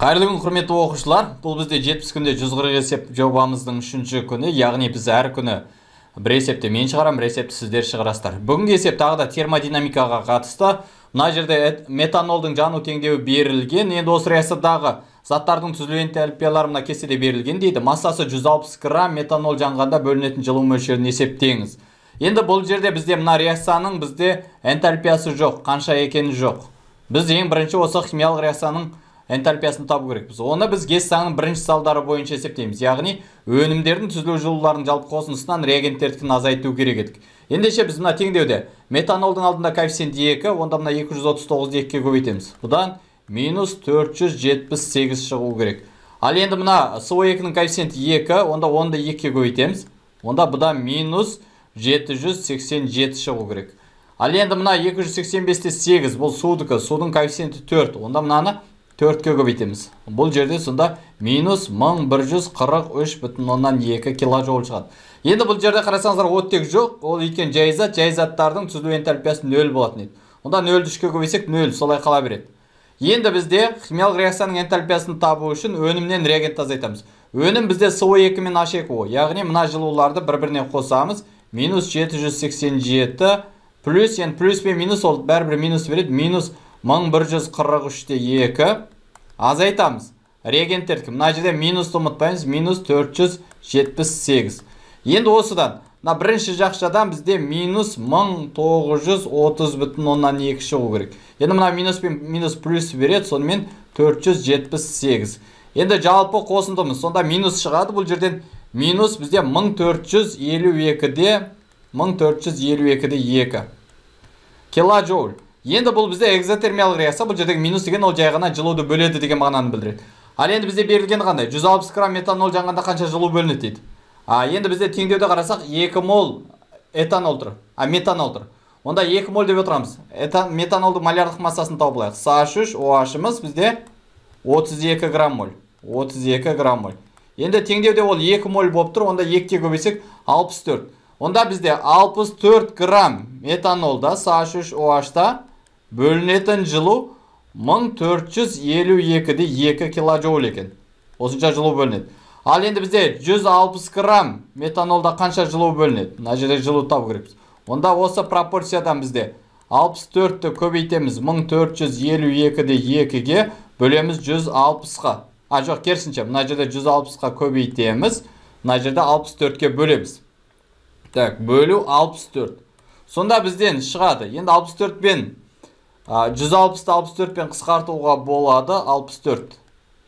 Қайырлы күн, құрметті оқушылар. Бұл бізде 70 күнде 140 есеп жобамыздың 3-ші күні, яғни біз әр күні бір есепті мен шығарам, бір есепті сіздер шығарасыздар. Бүгінгі есеп тағы да термодинамикаға қатысты. Мына жерде метанолдың жану теңдеуі берілген. Енді осы реакциядағы заттардың түзілу энтальпиялары мына кестеде берілген дейді. Массасы 160 грамм метанол жанғанда бөлінетін жылу мөлшерін есептеңіз. Енді бұл жерде бізде мына реакцияның бізде энтальпиясы жоқ, қанша екені жоқ. Біз ең бірінші осы химиялық реакцияның энтальпиясын табу керекпіз. Оны біз Гесс заңының бірінші салдары бойынша есептейміз. Яғни өнімдердің түзілу жылуларының жалпы қосындысынан реагенттердікін азайту керек едік. Ендеше біз мына теңдеуде метанолдың алдында коэффициент 2, онда мына 239-ды 2-ге көбейтеміз. Бұдан минус 478 шығу керек. Ал енді мына СО2-нің коэффициенті 2, онда 10-ды 2-ге көбейтеміз. Онда бұдан минус 787 шығу керек. Ал енді мына 285-те 8, бұл судың коэффициенті 4, онда мынаны 4-ке көбейтеміз. Бұл жерде сонда минус 1143,2 килоджоуль шығады. Енді бұл жерде қарасаңыздар оттек жоқ, ол екен жайзаттардың түзілу энтальпиясы 0 болатын еді. Онда 0-ді 3-ке көбейсек 0, солай қала береді. Енді бізде химиялық реакцияның энтальпиясын табу үшін өнімнен реагент азайтамыз. Өнім бізде СО2 мен H2O, яғни мына жылуларды бір-біріне қосамыз. Минус 787 плюс, енді плюс пен минус ол бәрібір минус береді, минус 1143-те 2 азайтамыз. Реагенттердікі, мына жерде минусты ұмытпаймыз, минус 478. Енді осыдан, мына бірінші жақшадан бізде минус 1930,2 шығу керек. Енді мына минус пен минус плюс береді, сонымен 478. Енді жалпы қосындымыз, сонда минус шығады, бұл жерден минус бізде 1452-де 2 килоджоуль. Енді бұл бізде экзотермиялық реакция, бұл жердегі минус деген ол жай ғана жылуды бөледі деген мағынаны білдіреді. Ал енді бізде берілген қандай? 160 грамм метанол жанғанда қанша жылу бөлінеді дейді. Енді бізде теңдеуде қарасақ 2 мол этанол тұр, метанол тұр. Онда 2 мол деп отырамыз. Метанолдың молярлық массасын тауып алайық. H3OH-ымыз бізде 32 грамм моль. 32 грамм моль. Енді теңдеуде ол 2 моль болып тұр, онда 2-ке көбейсек 64. Онда бізде 64 грамм метанолда H3OH-та бөлінетін жылу 1452-де 2 килоджоуль екен. Осынша жылу бөлінеді. Ал енді бізде 160 грамм метанолда қанша жылу бөлінеді? Мына жерде жылу табу керекпіз. Онда осы пропорциядан бізде 64-ті көбейтеміз 1452-де 2-ге, бөлеміз 160-қа. Жоқ, керісінше, мына жерде 160-қа көбейтеміз, мына жерде 64-ке бөлеміз. Так, бөлу 64. Сонда бізден шығады. Енді 64 пен 160-ті 64 пен қысқартуға болады 64.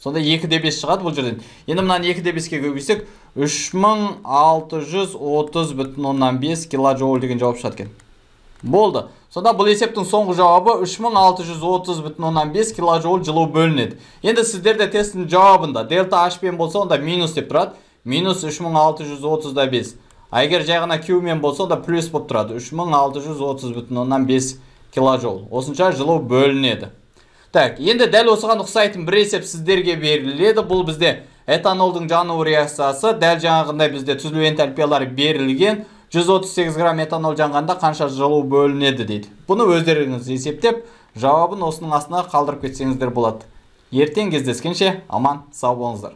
Сонда 2-де 5 шығады бұл жерден. Енді мынаны 2-де 5-ке көбейсек 3630,5 килоджоуль деген жауап шығады екен. Болды. Сонда бұл есептің соңғы жауабы 3630,5 килоджоуль жылу бөлінеді. Енді сіздерде тесттің жауабында дельта H пен болса, онда минус деп тұрады. Минус 3635. Егер жай ғана Q мен болса, онда плюс болып тұрады. 3630,5 килоджоуль. Осынша жылу бөлінеді. Так, енді дәл осыған ұқсайтын бір есеп сіздерге беріледі. Бұл бізде этанолдың жану реакциясы. Дәл жаңағындай бізде түзілу энтальпиялары берілген. 138 грамм метанол жанғанда қанша жылу бөлінеді дейді. Бұны өздеріңіз есептеп, жауабын осының астына қалдырып кетсеңіздер болады. Ертең кездескенше аман сау болыңыздар.